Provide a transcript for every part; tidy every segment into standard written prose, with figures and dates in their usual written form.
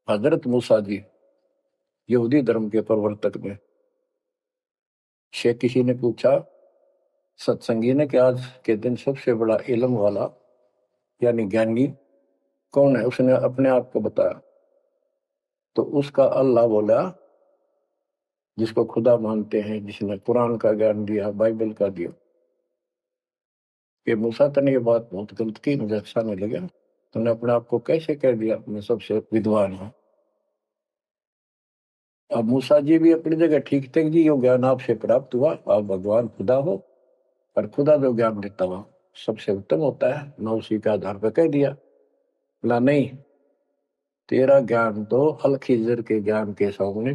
हजरत मूसा जी यहूदी धर्म के प्रवर्तक में से किसी ने पूछा सत्संगी ने कि आज के दिन सबसे बड़ा इल्म वाला यानी ज्ञानी कौन है? उसने अपने आप को बताया तो उसका अल्लाह बोला, जिसको खुदा मानते हैं, जिसने कुरान का ज्ञान दिया, बाइबल का दिया। कि मूसा तने ये बात बहुत गलत की, मुझे अच्छा नहीं लगा। तूने अपने आप को कैसे कह दिया मैं सबसे विद्वान हूं? अब मूसा जी भी अपनी जगह ठीक थे जी, यो ज्ञान आपसे प्राप्त हुआ, आप भगवान खुदा हो, और खुदा जो ज्ञान देता हुआ सबसे उत्तम होता है, मैं उसी के आधार पर कह दिया। बोला नहीं, तेरा ज्ञान तो अल खिजर के ज्ञान के सामने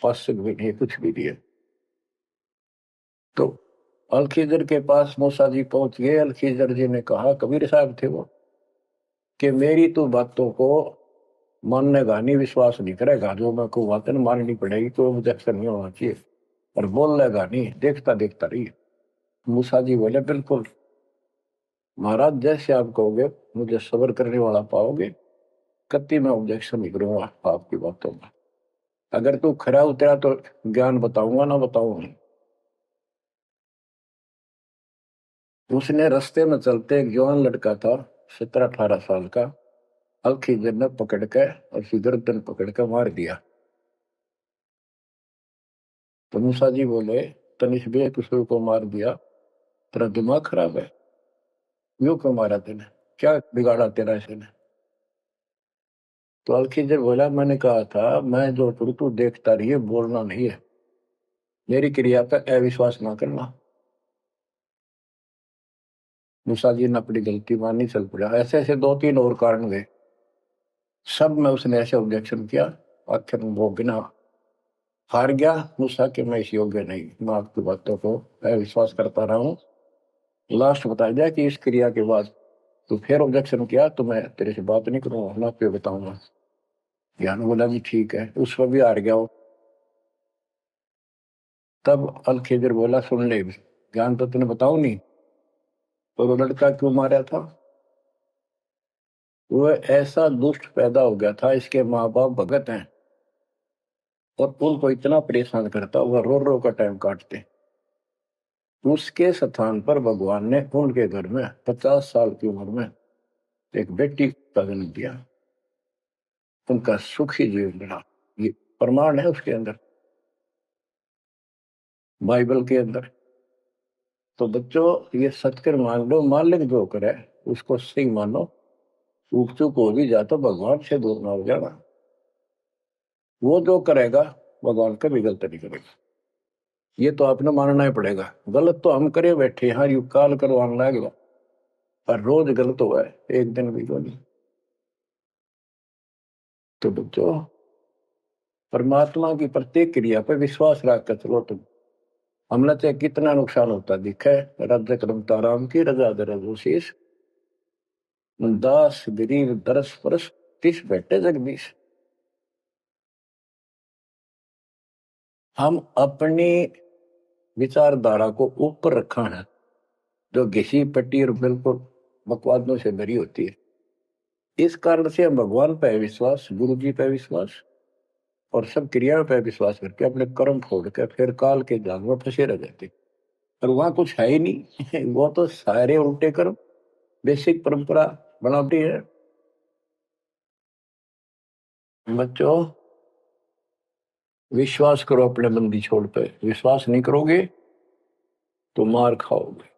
फर्स्ट भी नहीं, कुछ भी नहीं है। तो अल खिजर के पास मूसा जी पहुंच गए। अल खिजर जी ने कहा, कबीर साहब थे वो, कि मेरी तो बातों को माननेगा नहीं, विश्वास नहीं करेगा, जो मैं को बातें माननी पड़ेगी, तो ऑब्जेक्शन नहीं होना चाहिए, और बोल लेगा नहीं, देखता देखता रही। मूसा जी बोले बिल्कुल महाराज, जैसे आप कहोगे, मुझे सब्र करने वाला पाओगे, कति मैं ऑब्जेक्शन नहीं करूंगा आपकी बातों में। अगर तू खरा उतरा तो ज्ञान बताऊंगा, ना बताऊंगा। उसने रास्ते में चलते एक जवान लड़का था, 17-18 साल का, अलखीजर ने पकड़ के और उसकी गर्दन पकड़ के मार दिया। तो मूसा जी बोले, तनिष बेकसूर को मार दिया, तेरा दिमाग खराब है? यूं क्यों मारा तेने? क्या बिगाड़ा तेरा इसने? तो अलखीजर बोला, मैंने कहा था मैं जो करूं तू देखता रहिए, बोलना नहीं है, मेरी क्रिया पर अविश्वास ना करना। मूसा जी ने अपनी गलती मानी, चल पड़ा। ऐसे ऐसे 2-3 और कारण गए, सब में उसने ऐसे ऑब्जेक्शन किया, आखिर वो बिना हार गया। मूसा कि मैं इस योग्य नहीं, मैं आपकी बातों को विश्वास करता रहा हूँ। लास्ट बता दिया कि इस क्रिया के बाद तो फिर ऑब्जेक्शन किया तो मैं तेरे से बात नहीं करूंगा, ना पे बताऊंगा। ज्ञान बोला भी ठीक है, उस पर भी हार गया वो। तब अल खिजर बोला, सुन ले, ज्ञान तो तूने बताऊ नहीं, तो वो लड़का क्यों मारा था? वो ऐसा दुष्ट पैदा हो गया था, इसके माँ बाप भगत हैं, और उनको इतना परेशान करता, वह रो रो का टाइम काटते। उसके स्थान पर भगवान ने उनके घर में 50 साल की उम्र में एक बेटी का जन्म दिया, उनका सुखी जीवन रहा। ये प्रमाण है उसके अंदर, बाइबल के अंदर। तो बच्चों, ये सत्य मान लो, मालिक जो करे उसको सही मानो। चूक चूक हो भी जाता, भगवान से दूर ना हो जाना। वो जो करेगा भगवान कभी गलत नहीं करेगा, ये तो आपने मानना ही पड़ेगा। गलत तो हम करे बैठे, हाँ यू काल करवाने लगेगा, पर रोज गलत हुआ है, एक दिन भी तो नहीं। तो बच्चों, परमात्मा की प्रत्येक क्रिया पर विश्वास रख कर चलो तुम। हमने चाहे कितना नुकसान होता दिखा है, राज्य क्रमता राम की रजा दरशीष, दास गरीब दरस परस तिस बैठे जगदीश। हम अपनी विचारधारा को ऊपर रखा है, जो घिसी पट्टी और बिल्कुल बकवादों से भरी होती है। इस कारण से हम भगवान पे विश्वास, गुरु जी पे विश्वास, और सब क्रियाओं पे विश्वास करके अपने कर्म छोड़ के फिर काल के जाल में फंसे रह जाते। और वहां कुछ है ही नहीं वो तो सारे उल्टे कर्म, बेसिक परंपरा बनावटी है। बच्चों, विश्वास करो अपने बंदी छोड़ पे, विश्वास नहीं करोगे तो मार खाओगे।